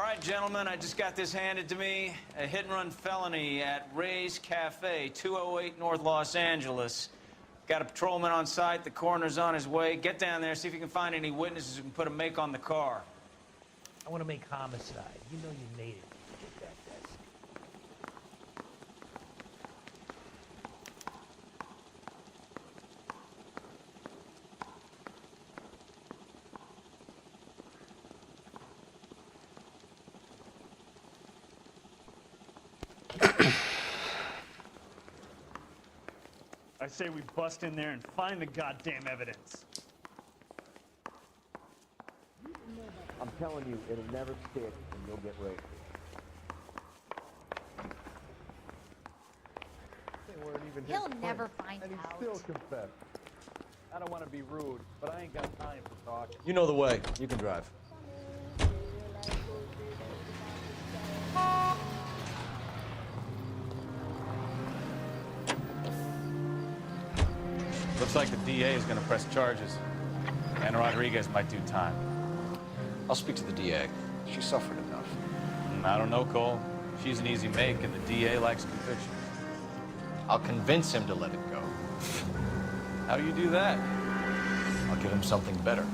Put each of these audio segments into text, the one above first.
right, gentlemen, I just got this handed to me. A hit-and-run felony at Ray's Cafe, 208 North Los Angeles. Got a patrolman on site. The coroner's on his way. Get down there, see if you can find any witnesses who can put a make on the car. I want to make homicide. You know you made it. Get that desk. I say we bust in there and find the goddamn evidence. I'm telling you, it'll never stick, and you'll get raped. They weren't even his He'll never friends, find and out. he still confessed. I don't want to be rude, but I ain't got time for talk. You know the way. You can drive. Looks like the DA is going to press charges. And Rodriguez might do time. I'll speak to the DA. She suffered enough. I don't know, Cole. She's an easy make, and the DA likes convictions. I'll convince him to let it go. How do you do that? I'll give him something better.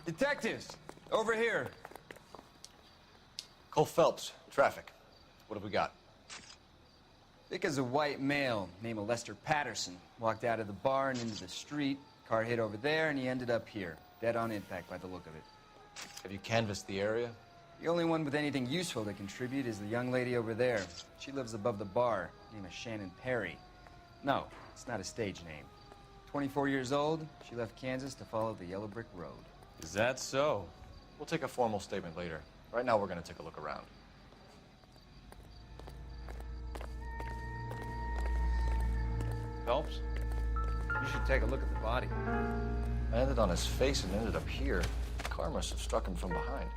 Detectives, over here. Cole Phelps, traffic. What have we got? Thick as a white male named Lester Patterson. Walked out of the bar and into the street. Car hit over there, and he ended up here. Dead on impact by the look of it. Have you canvassed the area? The only one with anything useful to contribute is the young lady over there. She lives above the bar. Name is Shannon Perry. No, it's not a stage name. 24 years old, she left Kansas to follow the yellow brick road. Is that so? We'll take a formal statement later. Right now, we're going to take a look around. Phelps? You should take a look at the body. Landed on his face and ended up here. The car must have struck him from behind.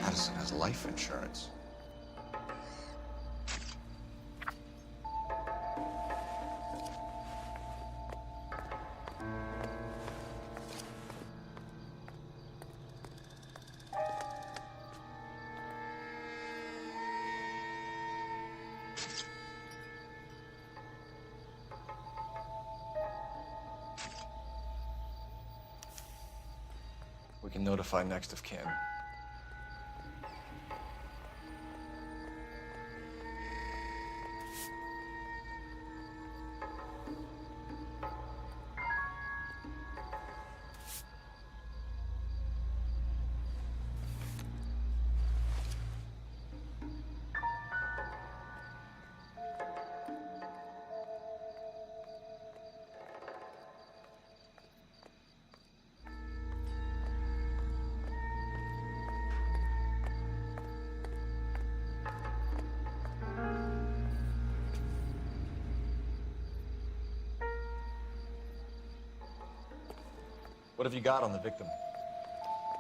Patterson has life insurance. We can notify next of kin. What have you got on the victim?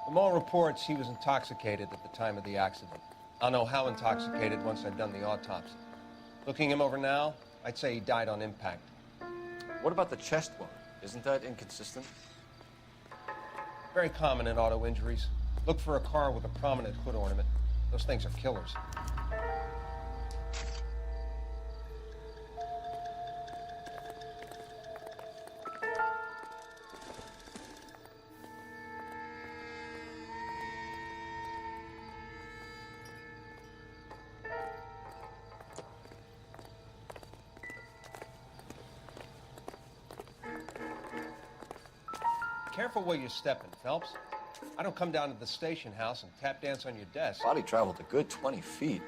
From all reports, he was intoxicated at the time of the accident. I'll know how intoxicated once I've done the autopsy. Looking him over now, I'd say he died on impact. What about the chest wound? Isn't that inconsistent? Very common in auto injuries. Look for a car with a prominent hood ornament. Those things are killers. Careful where you're stepping, Phelps. I don't come down to the station house and tap dance on your desk. Body traveled a good 20 feet.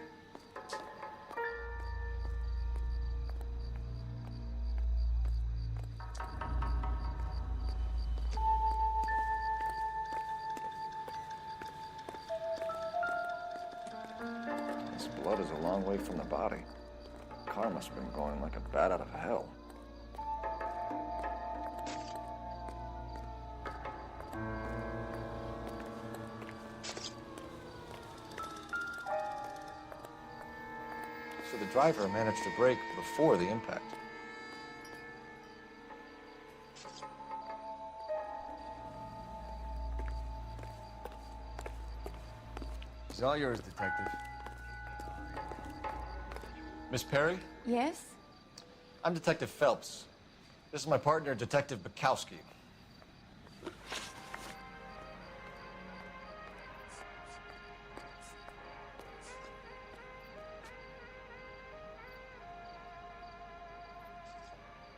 This blood is a long way from the body. The car must have been going like a bat out of hell. So the driver managed to brake before the impact. She's all yours, Detective. Miss Perry? Yes? I'm Detective Phelps. This is my partner, Detective Bukowski.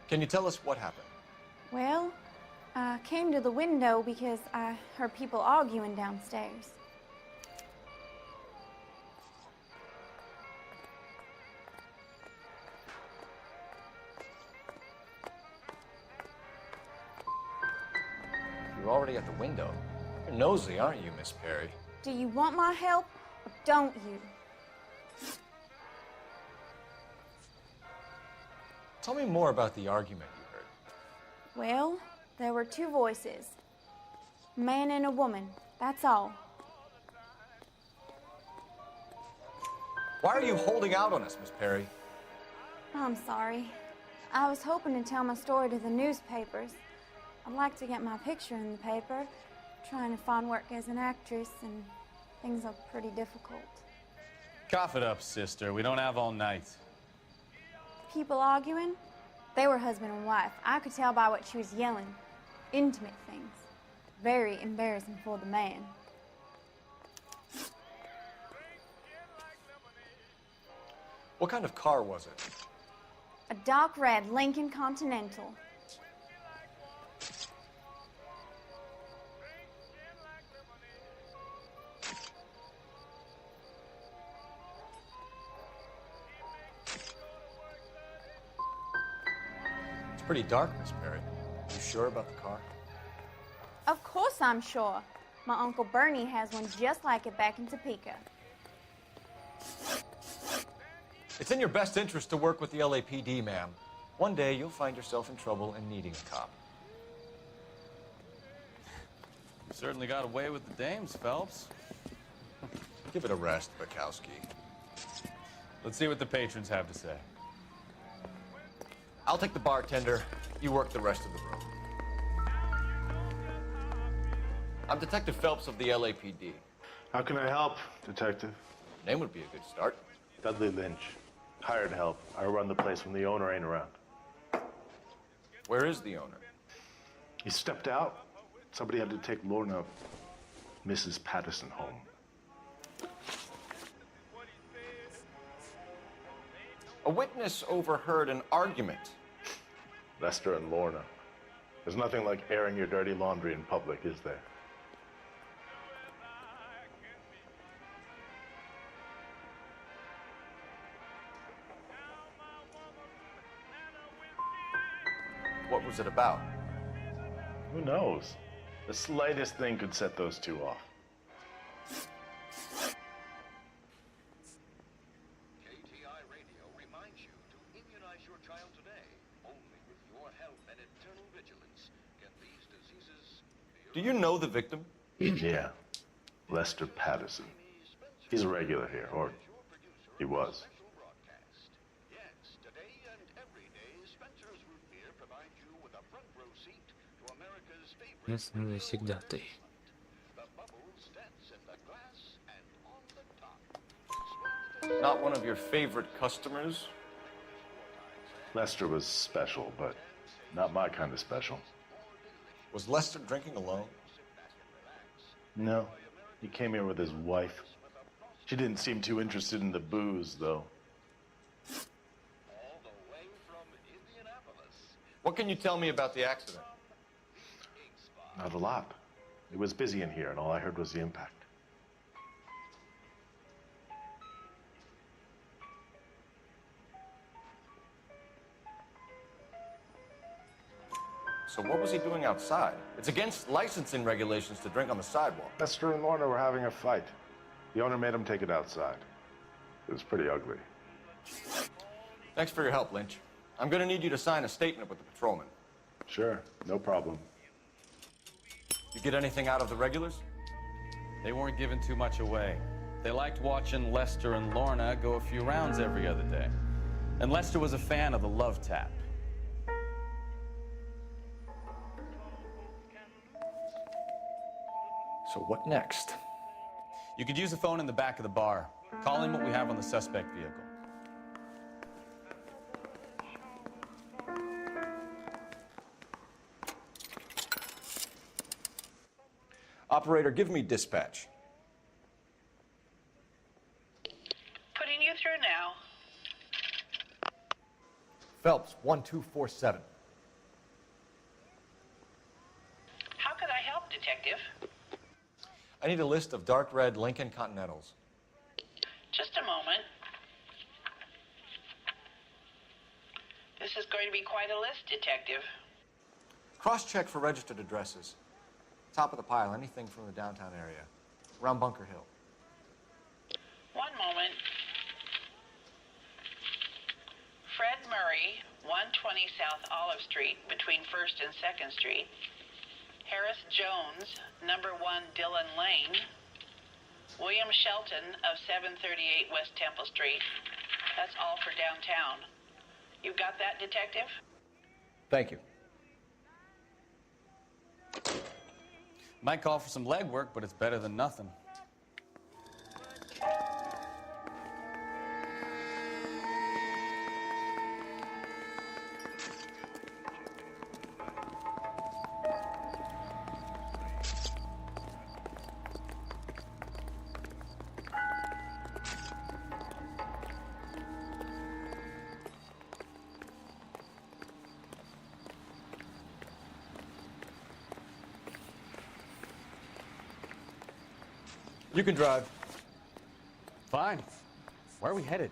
Can you tell us what happened? Well, I came to the window because I heard people arguing downstairs. You're already at the window. You're nosy, aren't you, Miss Perry? Do you want my help or don't you? Tell me more about the argument you heard. Well, there were two voices. A man and a woman, that's all. Why are you holding out on us, Miss Perry? I'm sorry. I was hoping to tell my story to the newspapers. I'd like to get my picture in the paper. Trying to find work as an actress, and things are pretty difficult. Cough it up, sister. We don't have all night. People arguing? They were husband and wife. I could tell by what she was yelling. Intimate things. Very embarrassing for the man. What kind of car was it? A dark red Lincoln Continental. It's pretty dark, Miss Perry. You sure about the car? Of course I'm sure. My Uncle Bernie has one just like it back in Topeka. It's in your best interest to work with the LAPD, ma'am. One day you'll find yourself in trouble and needing a cop. You certainly got away with the dames, Phelps. Give it a rest, Bukowski. Let's see what the patrons have to say. I'll take the bartender. You work the rest of the room. I'm Detective Phelps of the LAPD. How can I help, Detective? Name would be a good start. Dudley Lynch. Hired help. I run the place when the owner ain't around. Where is the owner? He stepped out. Somebody had to take Lorna, Mrs. Patterson, home. A witness overheard an argument. Lester and Lorna. There's nothing like airing your dirty laundry in public, is there? What was it about? Who knows? The slightest thing could set those two off. KTI Radio reminds you to immunize your child today. Only with your help and eternal vigilance can these diseases be Do you know the victim? Yeah. Lester Patterson. He's a regular here, or he was. Yes, today and every day, Spencer's Root Beer provides you with a front row seat to America's favorite. Местный завсегдатый. The bubbles dance in the glass and on the top. Not one of your favorite customers? Lester was special, but not my kind of special. Was Lester drinking alone? No. He came here with his wife. She didn't seem too interested in the booze, though. All the way from Indianapolis. What can you tell me about the accident? Not a lot. It was busy in here, and all I heard was the impact. So what was he doing outside? It's against licensing regulations to drink on the sidewalk. Lester and Lorna were having a fight. The owner made him take it outside. It was pretty ugly. Thanks for your help, Lynch. I'm gonna need you to sign a statement with the patrolman. Sure, no problem. You get anything out of the regulars? They weren't giving too much away. They liked watching Lester and Lorna go a few rounds every other day. And Lester was a fan of the love tap. So what next? You could use the phone in the back of the bar. Call in what we have on the suspect vehicle. Operator, give me dispatch. Putting you through now. Phelps, 1247. How could I help, Detective? I need a list of dark red Lincoln Continentals. Just a moment. This is going to be quite a list, Detective. Cross-check for registered addresses. Top of the pile, anything from the downtown area. Around Bunker Hill. One moment. Fred Murray, 120 South Olive Street, between 1st and 2nd Street. Harris Jones, number 1 Dillon Lane. William Shelton of 738 West Temple Street. That's all for downtown. You got that, Detective? Thank you. Might call for some legwork, but it's better than nothing. You can drive. Fine. Where are we headed?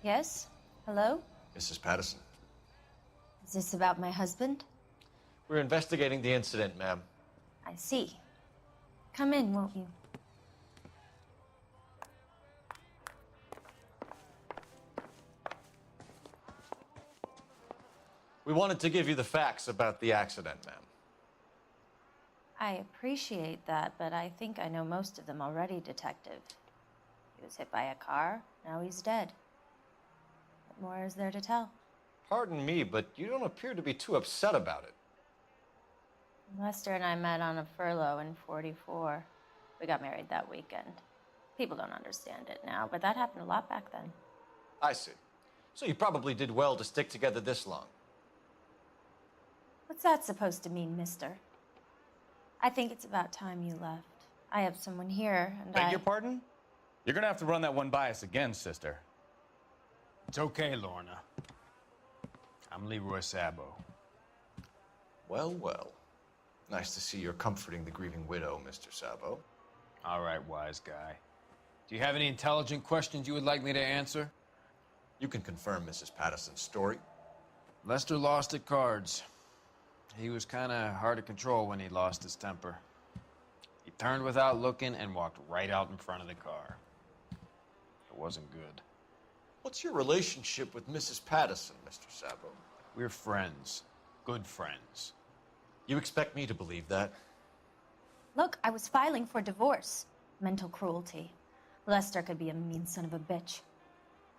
Yes? Hello? Mrs. Patterson. Is this about my husband? We're investigating the incident, ma'am. I see. Come in, won't you? We wanted to give you the facts about the accident, ma'am. I appreciate that, but I think I know most of them already, Detective. He was hit by a car, now he's dead. What more is there to tell? Pardon me, but you don't appear to be too upset about it. Lester and I met on a furlough in '44. We got married that weekend. People don't understand it now, but that happened a lot back then. I see. So you probably did well to stick together this long. What's that supposed to mean, mister? I think it's about time you left. I have someone here, and Beg your pardon? You're gonna have to run that one by us again, sister. It's okay, Lorna. I'm Leroy Sabo. Well, well. Nice to see you're comforting the grieving widow, Mr. Sabo. All right, wise guy. Do you have any intelligent questions you would like me to answer? You can confirm Mrs. Patterson's story. Lester lost at cards. He was kind of hard to control when he lost his temper. He turned without looking and walked right out in front of the car. It wasn't good. What's your relationship with Mrs. Patterson, Mr. Sabo? We're friends. Good friends. You expect me to believe that? Look, I was filing for divorce. Mental cruelty. Lester could be a mean son of a bitch.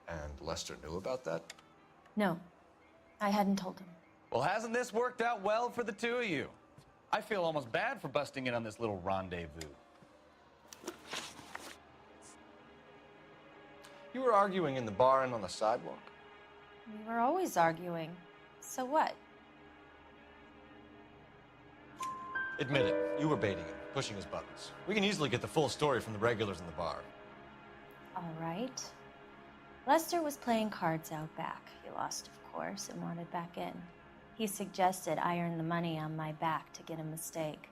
And Lester knew about that? No, I hadn't told him. Well, hasn't this worked out well for the two of you? I feel almost bad for busting in on this little rendezvous. You were arguing in the bar and on the sidewalk? We were always arguing. So what? Admit it, you were baiting him, pushing his buttons. We can easily get the full story from the regulars in the bar. All right. Lester was playing cards out back. He lost, of course, and wanted back in. He suggested I earn the money on my back to get a mistake.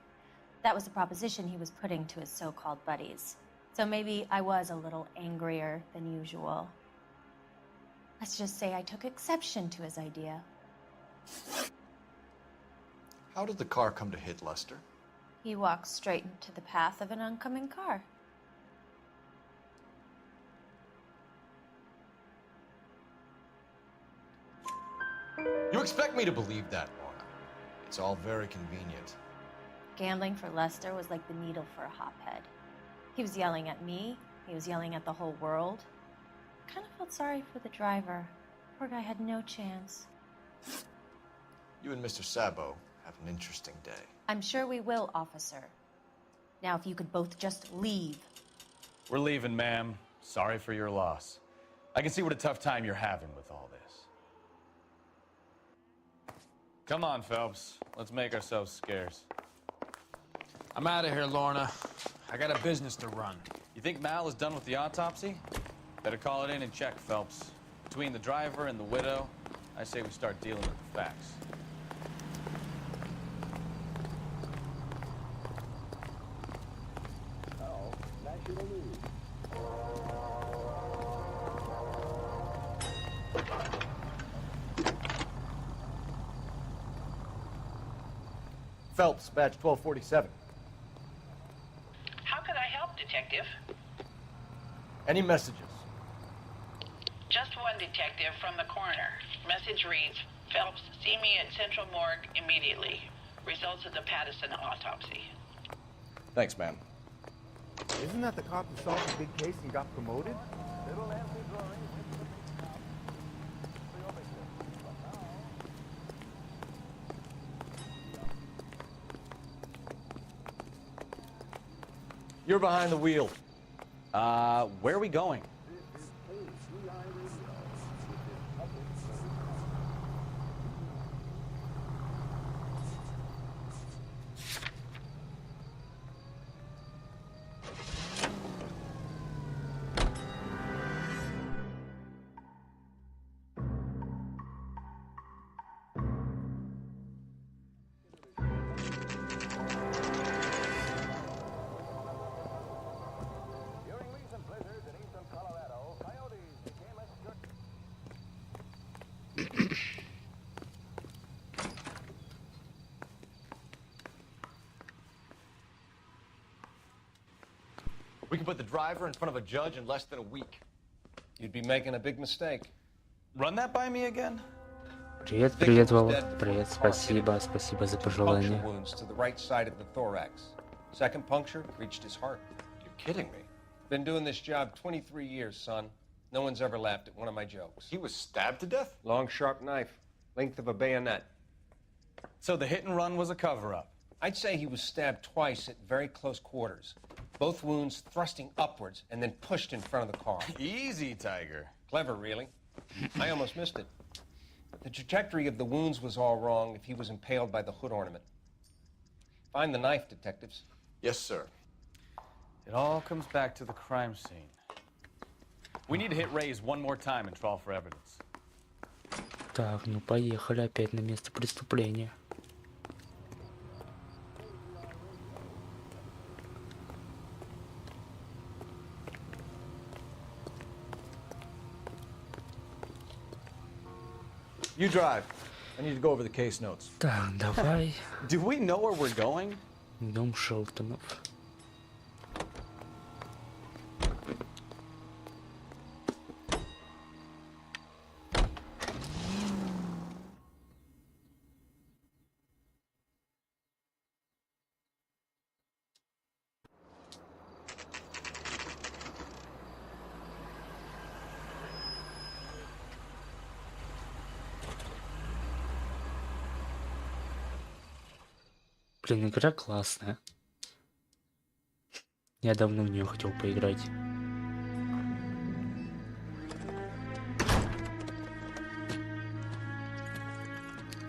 That was the proposition he was putting to his so-called buddies. So maybe I was a little angrier than usual. Let's just say I took exception to his idea. How did the car come to hit Lester? He walked straight into the path of an oncoming car. You expect me to believe that, Lorna? It's all very convenient. Gambling for Lester was like the needle for a hophead. He was yelling at me. He was yelling at the whole world. I kind of felt sorry for the driver. Poor guy had no chance. You and Mr. Sabo have an interesting day. I'm sure we will, officer. Now, if you could both just leave. We're leaving, ma'am. Sorry for your loss. I can see what a tough time you're having with all this. Come on, Phelps. Let's make ourselves scarce. I'm out of here, Lorna. I got a business to run. You think Mal is done with the autopsy? Better call it in and check, Phelps. Between the driver and the widow, I say we start dealing with the facts. Phelps, badge 1247. How could I help, Detective? Any messages? Just one detective from the coroner. Message reads, Phelps, see me at Central Morgue immediately. Results of the Patterson autopsy. Thanks, ma'am. Isn't that the cop who solved the big case and got promoted? You're behind the wheel. Where are we going? We can put the driver in front of a judge in less than a week. You'd be making a big mistake. Run that by me again? Привет, привет, Волод. Привет, спасибо, спасибо за пожелание. Wounds to the right side of the thorax. Second puncture reached his heart. You're kidding me. Been doing this job 23 years, son. No one's ever laughed at one of my jokes. He was stabbed to death? Long, sharp knife. Length of a bayonet. So the hit and run was a cover-up? I'd say he was stabbed twice at very close quarters. Both wounds thrusting upwards and then pushed in front of the car. Easy, Tiger. Clever, really. I almost missed it. But the trajectory of the wounds was all wrong if he was impaled by the hood ornament. Find the knife, detectives. Yes, sir. It all comes back to the crime scene. We need to hit Ray's one more time and trawl for evidence. Так, ну поехали опять на место преступления. You drive. I need to go over the case notes. Так, давай. Do we know where we're going? Дом Шелтонов. Блин, игра классная. Я давно в нее хотел поиграть.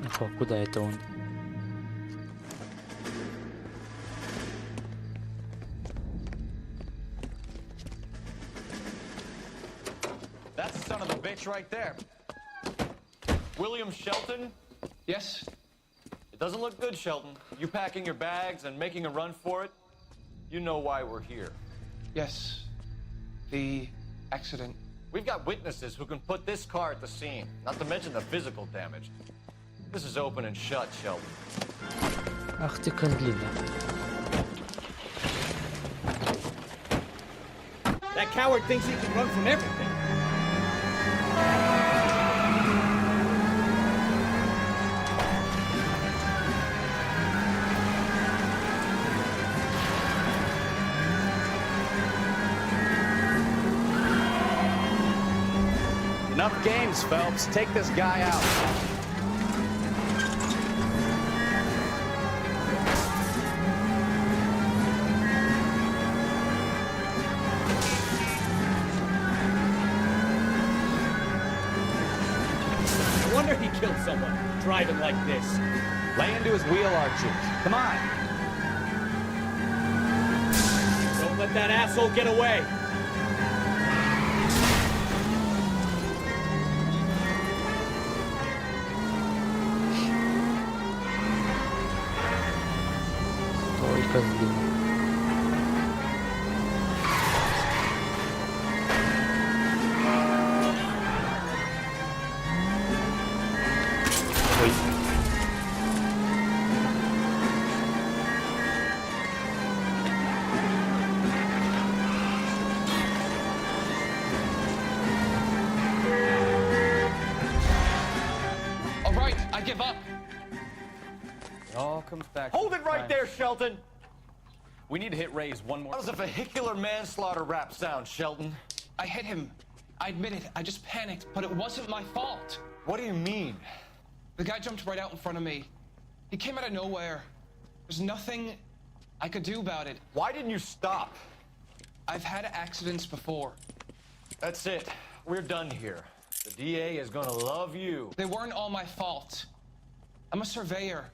Ага, куда это он? That's the son of a bitch right there. William Shelton? Yes? It doesn't look good, Shelton. You packing your bags and making a run for it? You know why we're here. Yes. The accident. We've got witnesses who can put this car at the scene, not to mention the physical damage. This is open and shut, Shelton. Ах ты козлина. That coward thinks he can run from everything. Enough games, Phelps. Take this guy out. No wonder he killed someone, driving like this. Lay into his wheel arches. Come on. Don't let that asshole get away. Ой, козлина. Ой. All right, I give up. It all comes back Hold to it the right crime there, scene. Shelton! We need to hit Ray's one more That was a vehicular manslaughter rap sound, Shelton. I hit him. I admit it. I just panicked, but it wasn't my fault. What do you mean? The guy jumped right out in front of me. He came out of nowhere. There's nothing I could do about it. Why didn't you stop? I've had accidents before. That's it. We're done here. The DA is gonna love you. They weren't all my fault. I'm a surveyor.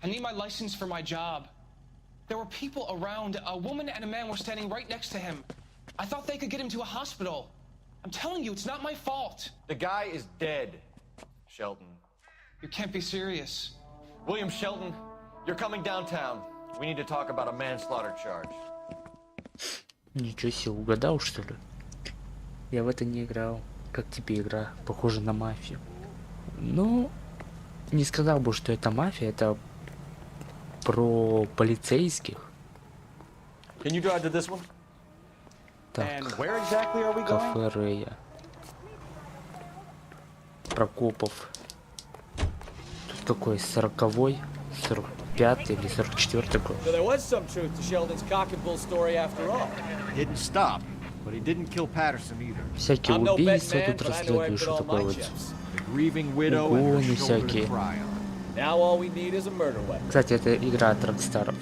I need my license for my job. There were people around. A woman and a man were standing right next to him. I thought they could get him to a hospital. I'm telling you, it's not my fault. The guy is dead, Shelton. You can't be serious. William Shelton, you're coming downtown. We need to talk about a manslaughter charge. Ничего себе, угадал что ли? Я в это не играл. Как тебе игра? Похоже на мафию. Ну, не сказал бы, что это мафия, это про полицейских. Can you drive to this one? Так, And where exactly are we going? кафе Рэя. Прокопов. Тут какой, 40-й, 45-й или 44-й год. So there was some truth to Sheldon's cock and bull story after all. Didn't stop, but he didn't kill Patterson either. Всякие I'm no убийства betting man, тут but I know I расследуют, put что all такое my вот. chips. The grieving widow and her Угоны shoulder to всякие. cry on. Now all we need is a murder weapon. Кстати, это игра от Рокстаров.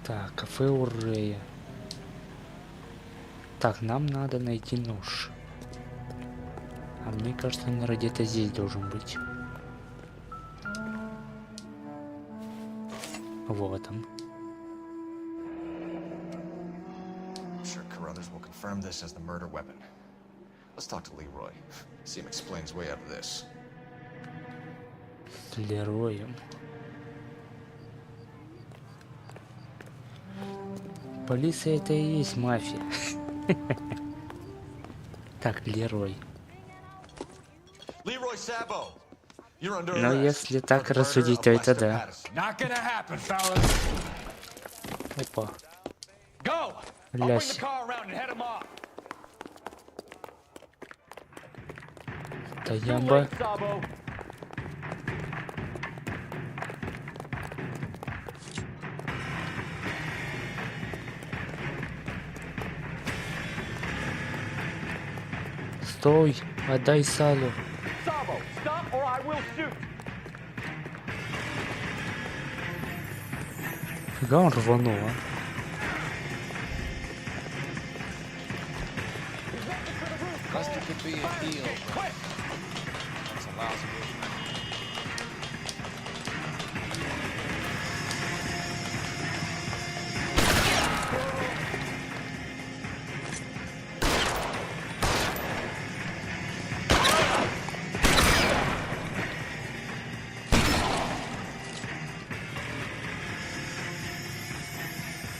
Так, кафе у Рэя. Так, нам надо найти нож. А мне кажется, он где-то здесь должен быть. Вот он. I'm sure Carruthers will confirm this as the murder weapon. Let's talk to Leroy. See him explain his way out of this. С Лероем. Полиция это и есть мафия. Так, Лерой. Leroy Sabo, you're under Но arrest если for так the murder рассудить, of то это Lester да. Patterson. Not gonna happen, fellas. Опа. Go! I'll bring Лясь. the car around and head him off. Таямба. Sabo. Стой! Отдай салу. Sabo, stop or I will shoot. Фига он рванул, а? Lester could be a deal, but that's a lousy issue.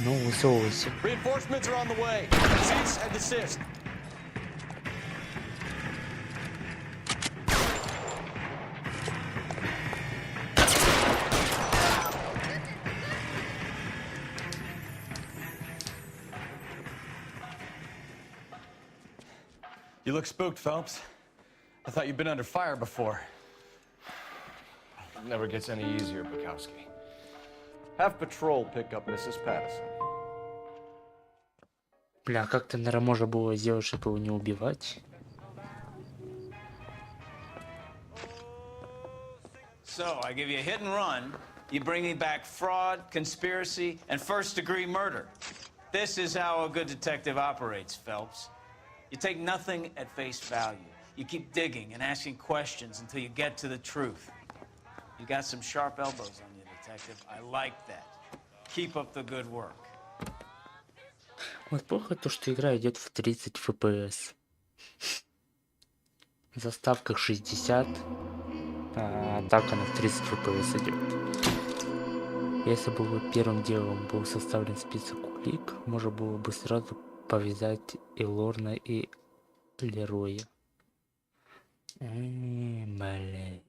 Ну, высовывайся. Reinforcements are on the way. Cease and desist. You look spooked, Phelps. I thought you'd been under fire before. It never gets any easier, Bukowski. Have patrol pick up Mrs. Patterson. Бля, как-то, наверное, можно было сделать, чтобы его не убивать. So, I give you a hit and run. You bring me back fraud, conspiracy, and first-degree murder. This is how a good detective operates, Phelps. You take nothing at face value. You keep digging and asking questions until you get to the truth. You got some sharp elbows on you, detective. I like that. Keep up the good work. Вот плохо то, что игра идет в 30 FPS. В заставках 60, а так она в 30 FPS идет. Если бы первым делом был составлен список улик, можно было бы сразу повязать и Лорна, и Лероя. Блин.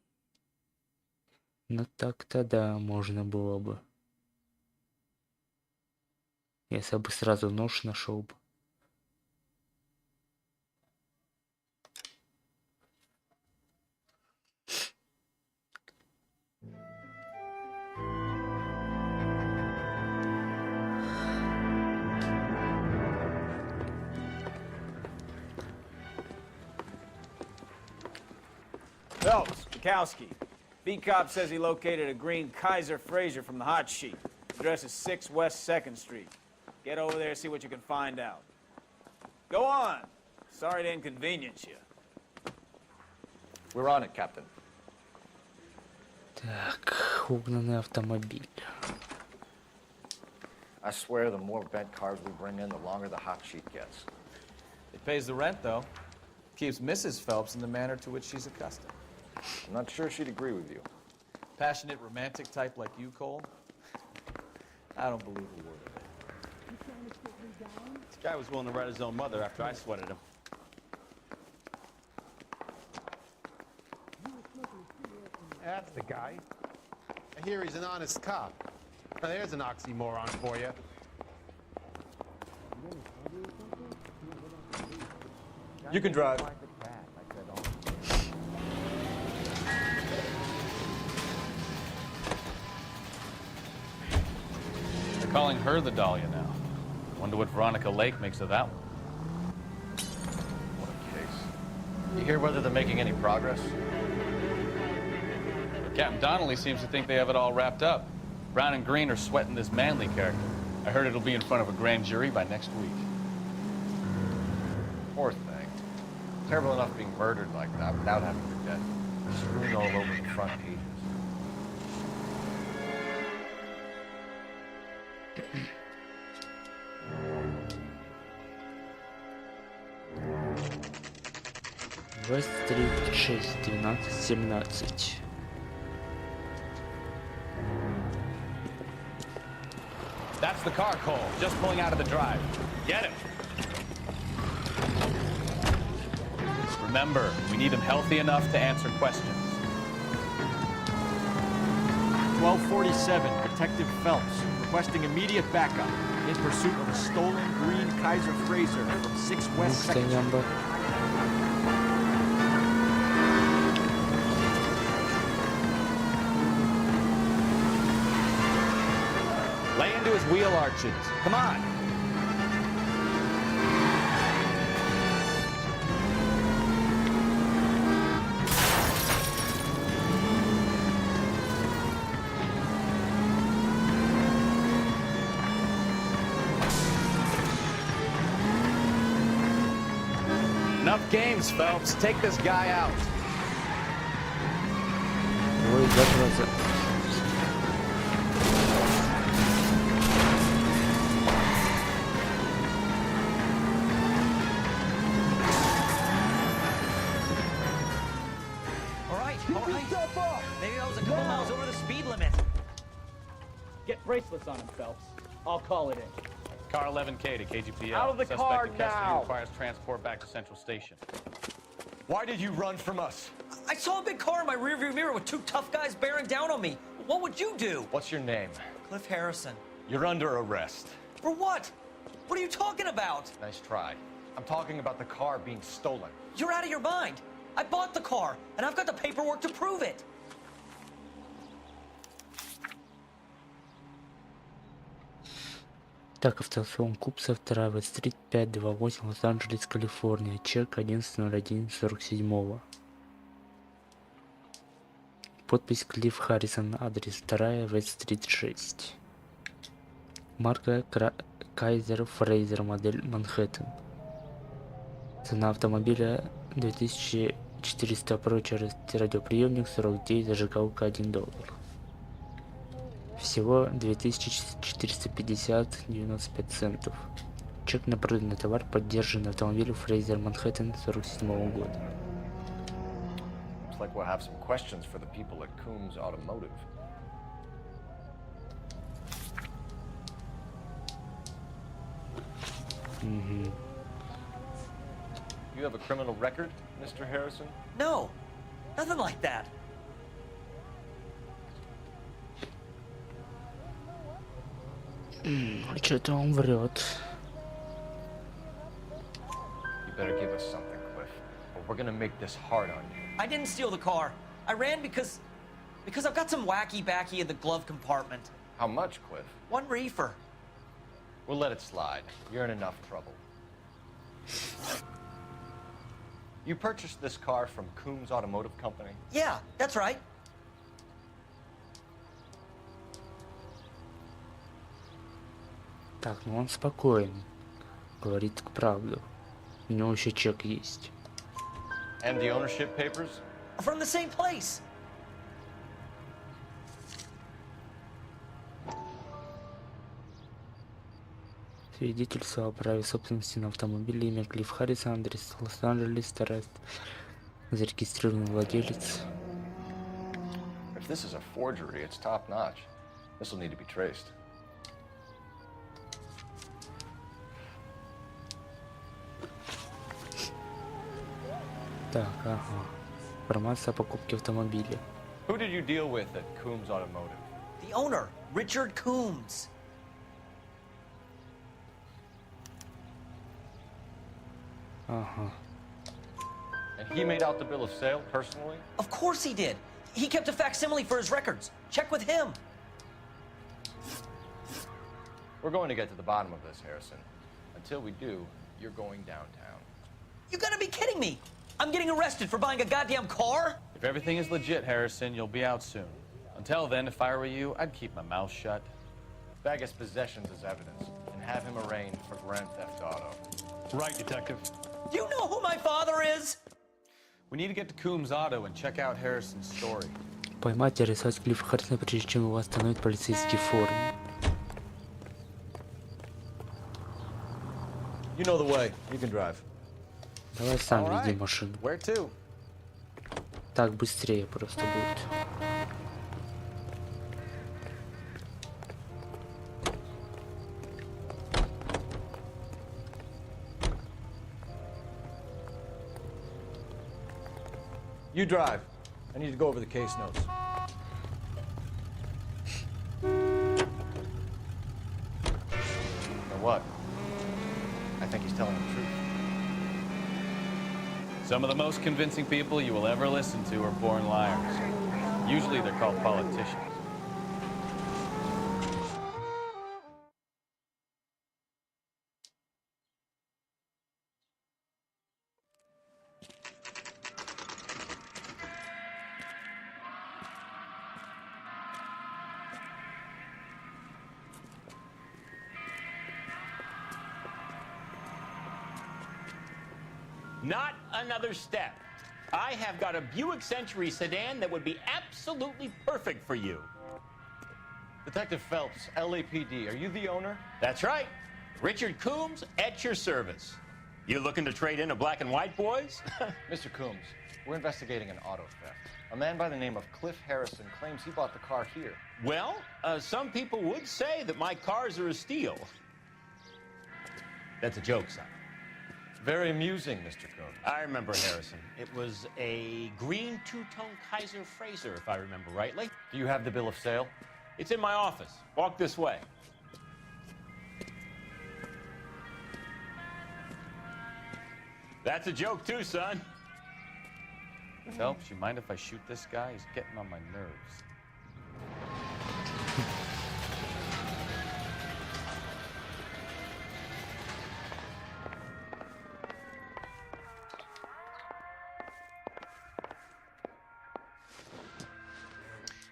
Ну так-то да, можно было бы. Если бы сразу нож нашел бы. Phelps, Bukowski. Beat cop says he located a green Kaiser Fraser from the hot sheet. Address is 6 West 2nd Street. Get over there, see what you can find out. Go on. Sorry to inconvenience you. We're on it, Captain. Так, угнанный автомобиль. I swear the more bent cars we bring in, the longer the hot sheet gets. It pays the rent, though. Keeps Mrs. Phelps in the manner to which she's accustomed. I'm not sure she'd agree with you. Passionate, romantic type like you, Cole? I don't believe a word of it. This guy was willing to write his own mother after I sweated him. That's the guy. I hear he's an honest cop. Now there's an oxymoron for you. You can drive. They're calling her the Dahlia now. Wonder what Veronica Lake makes of that one. What a case. You hear whether they're making any progress? Captain Donnelly seems to think they have it all wrapped up. Brown and Green are sweating this Manley character. I heard it'll be in front of a grand jury by next week. Poor thing. Terrible enough being murdered like that without having her death strewn all over the front pages. West 36, 12-17. That's the car, Cole. Just pulling out of the drive. Get him. Remember, we need him healthy enough to answer questions. 1247, Detective Phelps, requesting immediate backup in pursuit of a stolen green Kaiser Frazer from 6 West 2nd Street. Lay into his wheel arches. Come on. Enough games, Phelps. Take this guy out. Ой, зараза. Maybe I was a couple miles over the speed limit. Get bracelets on him, Phelps. I'll call it in. Car 11K to KGPL. Out of the Suspect car in custody now. requires transport back to Central Station. Why did you run from us? I saw a big car in my rearview mirror with 2 tough guys bearing down on me. What would you do? What's your name? Cliff Harrison. You're under arrest. For what? What are you talking about? Nice try. I'm talking about the car being stolen. You're out of your mind. I bought the car, and I've got the paperwork to prove it. Так, автосалон Купсов, Травер Стрит, 528, Лос-Анджелес, Калифорния. Чек 11.01.47. Подпись Клифф Харрисон. Адрес 2 Вест-Стрит 6. Марка Кайзер Фрейзер, модель Манхэттен. Цена автомобиля 2400 аппроч, радиоприемник, 49, зажигалка $1. Всего 2450,95 центов. Чек на проданный товар, поддержанный автомобиль Фрейзер Манхэттен 47 года. Looks like we'll have some questions for the people at Coombs Automotive. You have a criminal record, Mr. Harrison? No, nothing like that. Что-то он врет. You better give us something, Cliff, or we're gonna make this hard on you. I didn't steal the car. I ran because I've got some wacky backy in the glove compartment. How much, Cliff? 1 reefer. We'll let it slide. You're in enough trouble. You purchased this car from Coombs Automotive Company? Yeah, that's right. Так, ну он спокоен. Говорит правду. У него еще чек есть. And the ownership papers? From the same place. Свидетельство о праве собственности на автомобиле, имя Клифф Харрисон, адрес Лос-Анджелес, Терест, зарегистрированный владелец. If this is a forgery, it's top-notch. This will need to be traced. Так, ага. Информация о покупке автомобиля. Who did you deal with at Coombs Automotive? The owner, Richard Coombs. Ага. And he made out the bill of sale personally? Of course he did. He kept a facsimile for his records. Check with him. We're going to get to the bottom of this, Harrison. Until we do, you're going downtown. You gotta be kidding me. I'm getting arrested for buying a goddamn car? If everything is legit, Harrison, you'll be out soon. Until then, if I were you, I'd keep my mouth shut. Bag his possessions as evidence and have him arraigned for grand theft auto. Right, Detective. Do you know who my father is? We need to get to Coombs' auto and check out Harrison's story. Поймать и арестовать Клиффа Харрисона, прежде чем его остановят полицейские в форме. You know the way. You can drive. Давай сам веди машину. Where to? Так быстрее просто будет. You drive. I need to go over the case notes. Now what? I think he's telling the truth. Some of the most convincing people you will ever listen to are born liars. Usually they're called politicians. Not another step. I have got a Buick Century sedan that would be absolutely perfect for you. Detective Phelps, LAPD, are you the owner? That's right. Richard Coombs at your service. You looking to trade in a black and white, boys? Mr. Coombs, we're investigating an auto theft. A man by the name of Cliff Harrison claims he bought the car here. Well, some people would say that my cars are a steal. That's a joke, son. Very amusing, Mr. Coombs. I remember Harrison. It was a green two-tone Kaiser Frazer, if I remember rightly. Do you have the bill of sale? It's in my office. Walk this way. That's a joke too, son. Phelps, you mind if I shoot this guy? He's getting on my nerves.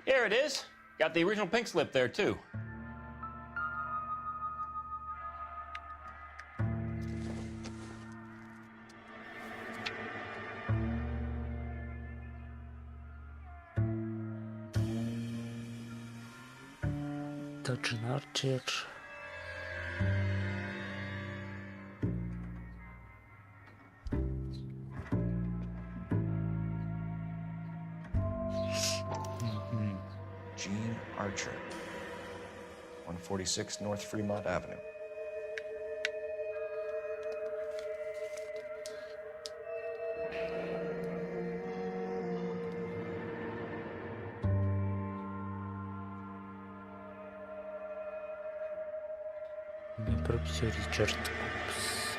Here it is. Got the original pink slip there, too. Dodge Charger. Gene Archer, 146 North Fremont Avenue. Мне прописал Ричард Купс.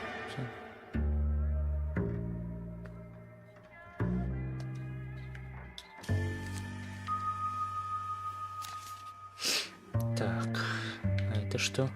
Так, а это что?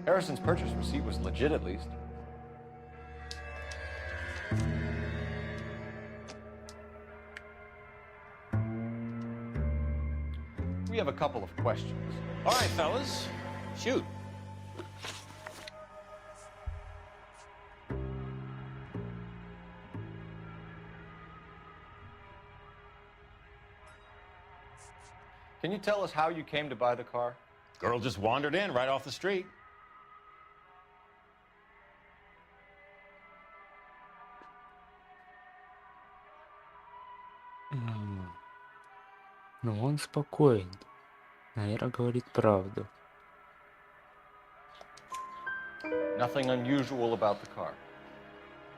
Harrison's purchase receipt was legit, at least. We have a couple of questions. All right, fellas. Shoot. Can you tell us how you came to buy the car? Girl just wandered in right off the street. Но он спокоен. Наверное, говорит правду. Nothing unusual about the car.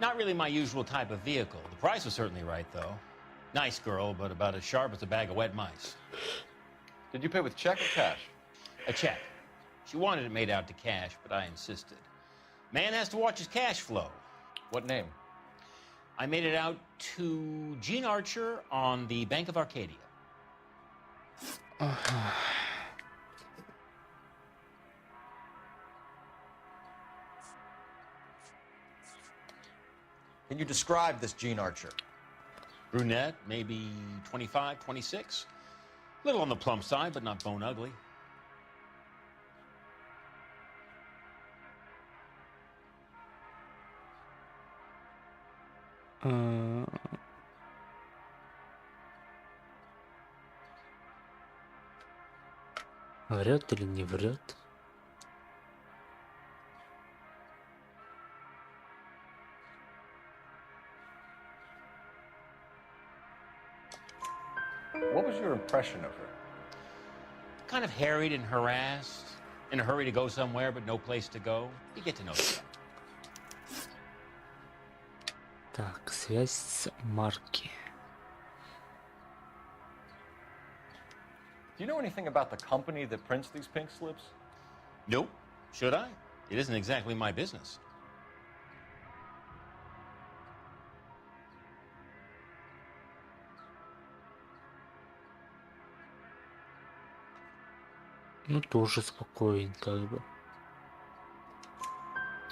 Not really my usual type of vehicle. The price was certainly right, though. Nice girl, but about as sharp as a bag of wet mice. Did you pay with check or cash? A check. She wanted it made out to cash, but I insisted. Man has to watch his cash flow. What name? I made it out to Gene Archer on the Bank of Arcadia. Can you describe this Gene Archer? Brunette, maybe 25, 26. A little on the plump side, but not bone ugly. Врет или не врет? What was your impression of her? Kind of harried and harassed. In a hurry to go somewhere, but no place to go. You get to know that. Так, связь с Марки. Do you know anything about the company that prints these pink slips? Nope. Should I? It isn't exactly my business. Ну, тоже спокоен, как бы.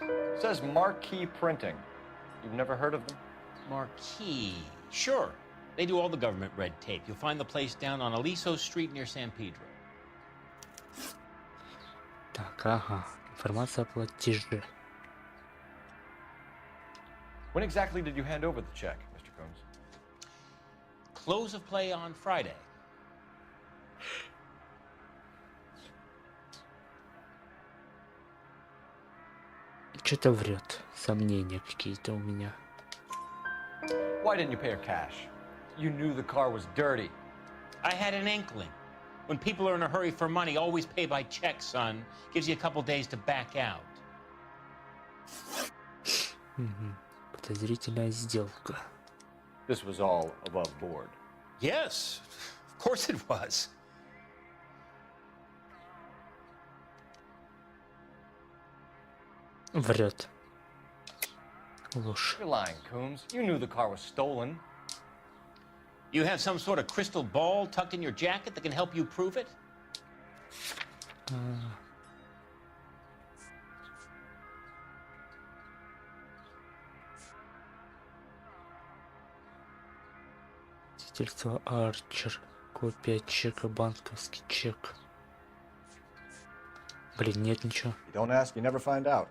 It says Marquee Printing. You've never heard of them? Marquee. Sure. They do all the government red tape. You'll find the place down on Aliso Street near San Pedro. Так, ага. Информация о платеже. When exactly did you hand over the check, Mr. Combs? Close of play on Friday. Что-то врет. Сомнения какие-то у меня. Why didn't you pay her cash? You knew the car was dirty. I had an inkling. When people are in a hurry for money, always pay by check, son. Gives you a couple days to back out. Подозрительная сделка. This was all above board. Yes, of course it was. Врет. Ложь. You're lying, Coombs. You knew the car was stolen. You have some sort of crystal ball tucked in your jacket that can help you prove it? Свидетельство Арчер. Копия чека, банковский чек. Блин, нет ничего. You don't ask, you never find out.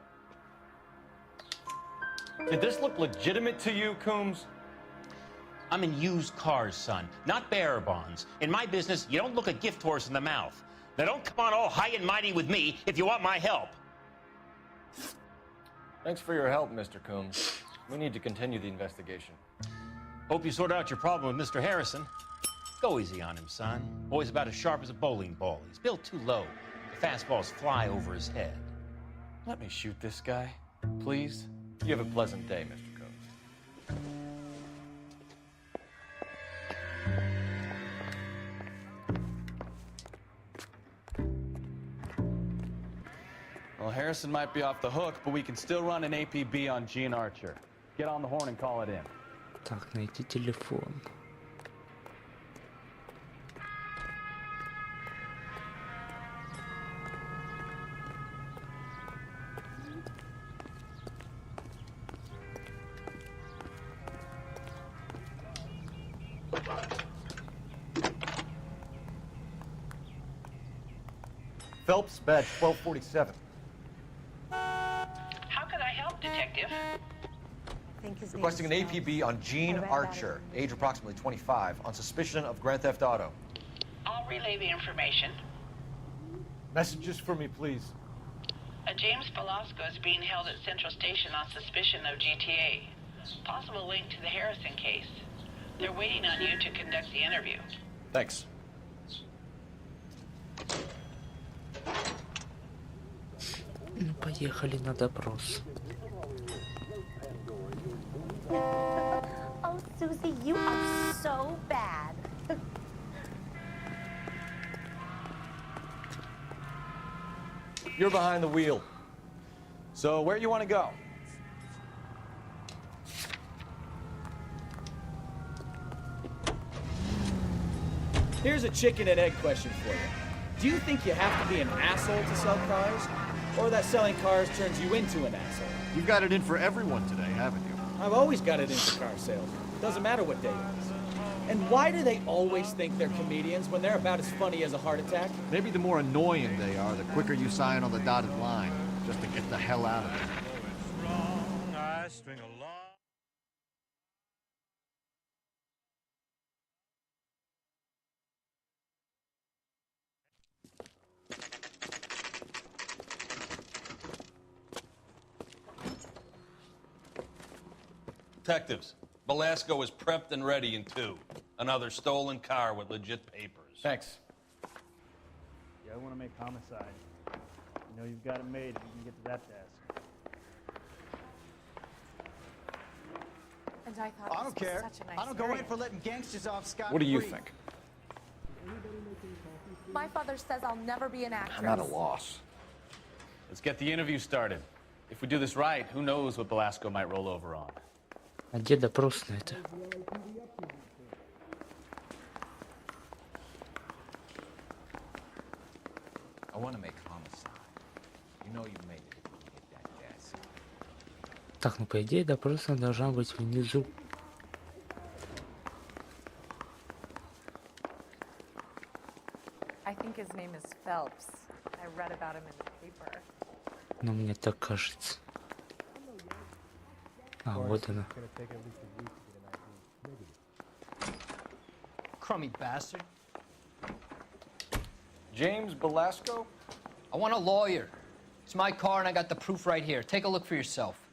Did this look legitimate to you, Coombs? I'm in used cars, son, not bearer bonds. In my business, you don't look a gift horse in the mouth. Now don't come on all high and mighty with me if you want my help. Thanks for your help, Mr. Coombs. We need to continue the investigation. Hope you sort out your problem with Mr. Harrison. Go easy on him, son. Boy's about as sharp as a bowling ball. He's built too low. The fastballs fly over his head. Let me shoot this guy, please. You have a pleasant day, Mr. Coombs. Well, Harrison might be off the hook, but we can still run an APB on Gene Archer. Get on the horn and call it in. Так, найти телефон. Phelps, badge 1247. How could I help, Detective? Requesting an APB on Gene Archer, age approximately 25, on suspicion of Grand Theft Auto. I'll relay the information. Messages for me, please. James Velasco is being held at Central Station on suspicion of GTA. Possible link to the Harrison case. They're waiting on you to conduct the interview. Thanks. Ну, поехали на допрос. Oh, Susie, you are so bad. You're behind the wheel. So where you want to go? Here's a chicken and egg question for you. Do you think you have to be an asshole to sell cars? Or that selling cars turns you into an asshole? You've got it in for everyone today, haven't you? I've always got it in for car sales. Doesn't matter what day it is. And why do they always think they're comedians when they're about as funny as a heart attack? Maybe the more annoying they are, the quicker you sign on the dotted line, just to get the hell out of it. I string along. Detectives, Belasco is prepped and ready in 2. Another stolen car with legit papers. Thanks. Yeah, I want to make homicide. You know you've got it made if you can get to that desk. And I thought I don't care. Such a nice I don't go area. in for letting gangsters off scot-free. What do you think? My father says I'll never be an actress. I'm at a loss. Let's get the interview started. If we do this right, who knows what Belasco might roll over on. А где допрос на это? I want to make homicide. You know you made it when you hit that desk. Так, ну по идее допрос должна быть внизу. I think his name is Phelps. I read about him in the paper. Но мне так кажется. А, вот она. Crummy bastard. James Belasco? I want a lawyer. It's my car and I got the proof right here. Take a look for yourself.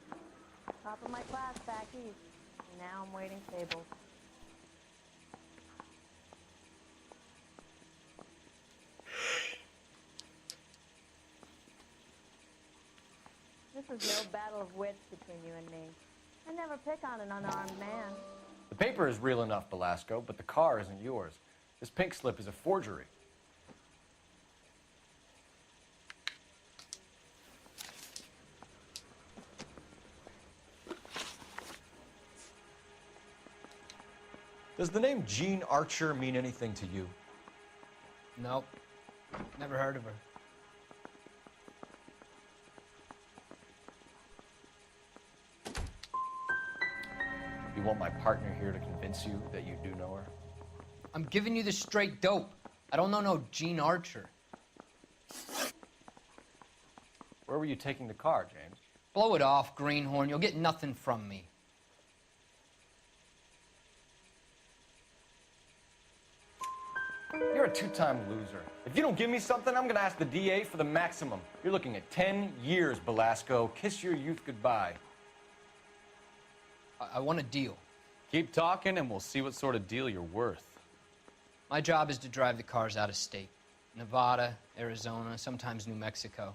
Top of my class back east. Now I'm waiting tables. This is no battle of wits between you and me. I never pick on an unarmed man. The paper is real enough, Belasco, but the car isn't yours. This pink slip is a forgery. Does the name Jean Archer mean anything to you? Nope. Never heard of her. You want my partner here to convince you that you do know her? I'm giving you the straight dope. I don't know no Jean Archer. Where were you taking the car, James? Blow it off, greenhorn. You'll get nothing from me. You're a two-time loser. If you don't give me something, I'm gonna ask the DA for the maximum. You're looking at 10 years, Belasco. Kiss your youth goodbye. I want a deal. Keep talking and we'll see what sort of deal you're worth. My job is to drive the cars out of state. Nevada, Arizona, sometimes New Mexico.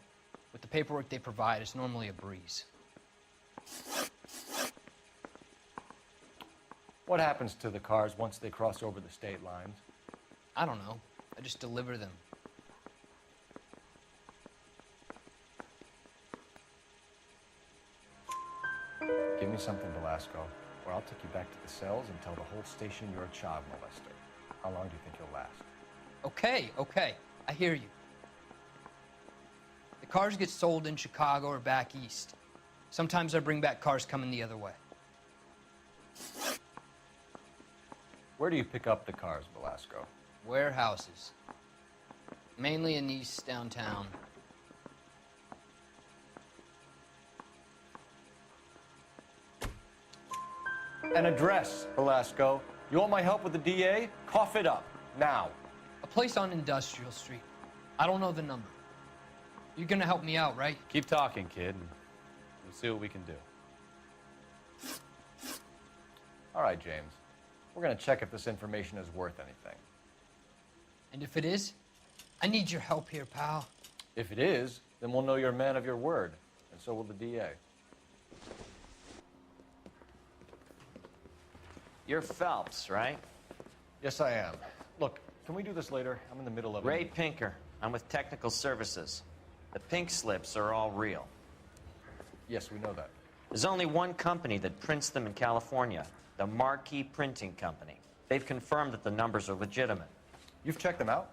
With the paperwork they provide, it's normally a breeze. What happens to the cars once they cross over the state lines? I don't know. I just deliver them. Give me something, Belasco, or I'll take you back to the cells and tell the whole station you're a child molester. How long do you think you'll last? Okay. I hear you. The cars get sold in Chicago or back east. Sometimes I bring back cars coming the other way. Where do you pick up the cars, Belasco? Warehouses. Mainly in East downtown. An address, Belasco. You want my help with the DA? Cough it up, now. A place on Industrial Street. I don't know the number. You're gonna help me out, right? Keep talking, kid, and we'll see what we can do. All right, James. We're gonna check if this information is worth anything. And if it is, I need your help here, pal. If it is, then we'll know you're a man of your word, and so will the DA. You're Phelps, right? Yes, I am. Look, can we do this later? I'm in the middle of it. Ray Pinker. I'm with Technical Services. The pink slips are all real. Yes, we know that. There's only one company that prints them in California, the Marquee Printing Company. They've confirmed that the numbers are legitimate. You've checked them out?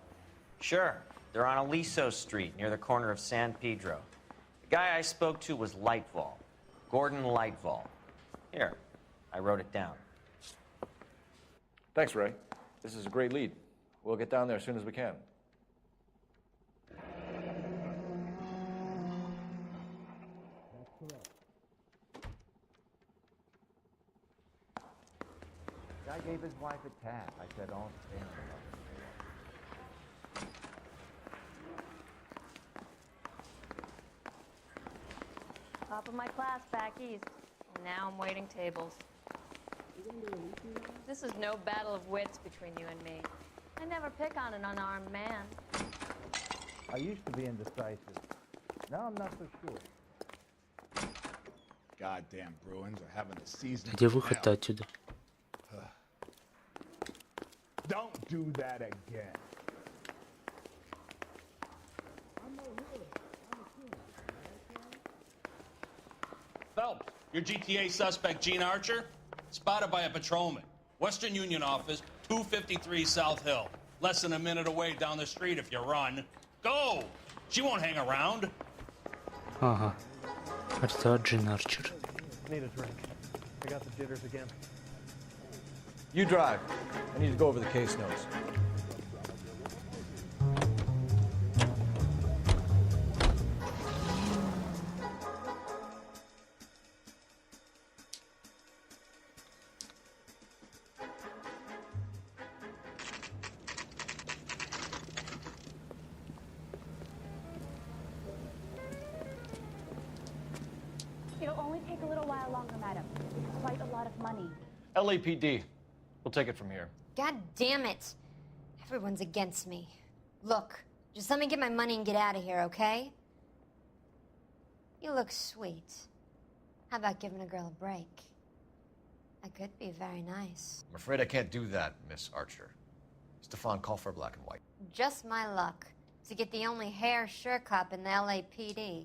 Sure. They're on Aliso Street, near the corner of San Pedro. The guy I spoke to was Lightval. Gordon Lightval. Here, I wrote it down. Thanks, Ray. This is a great lead. We'll get down there as soon as we can. Guy gave his wife a tap. I said, "Don't stand up." Top of my class back east. And now I'm waiting tables. This is no battle of wits between you and me. I never pick on an unarmed man. I used to be indecisive. Now I'm not so sure. Goddamn Bruins are having a season. Где выход-то отсюда? Don't do that again. Phelps, your GTA suspect, Gene Archer, spotted by a patrolman. Western Union office, 253 South Hill. Less than a minute away down the street if you run. Go! She won't hang around. Ага. Это Джин Арчер. Need a drink. I got the jitters again. You drive. I need to go over the case notes. It'll only take a little while longer, madam. It's quite a lot of money. LAPD. We'll take it from here. God damn it. Everyone's against me. Look, just let me get my money and get out of here, okay? You look sweet. How about giving a girl a break? I could be very nice. I'm afraid I can't do that, Miss Archer. Stefan, call for black and white. Just my luck to get the only hair sure cop in the LAPD.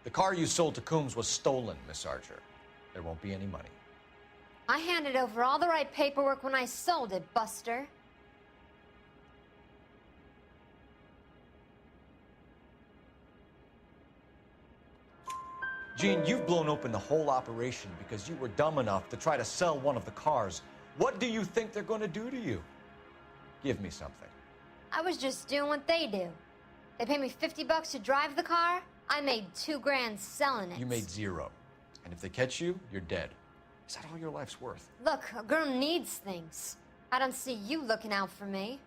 The car you sold to Coombs was stolen, Miss Archer. There won't be any money. I handed over all the right paperwork when I sold it, Buster. Gene, you've blown open the whole operation because you were dumb enough to try to sell one of the cars. What do you think they're going to do to you? Give me something. I was just doing what they do. They paid me $50 to drive the car. I made $2 grand selling it. You made zero. And if they catch you, you're dead. Is that all your life's worth? Look, a girl needs things. I don't see you looking out for me.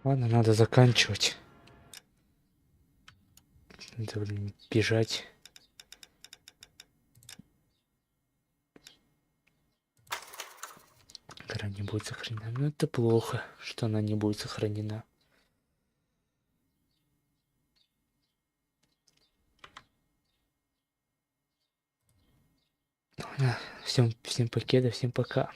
Ладно, надо заканчивать. Надо, блин, бежать. Игра не будет сохранена. Ну это плохо, что она не будет сохранена. Всем покеда, всем пока.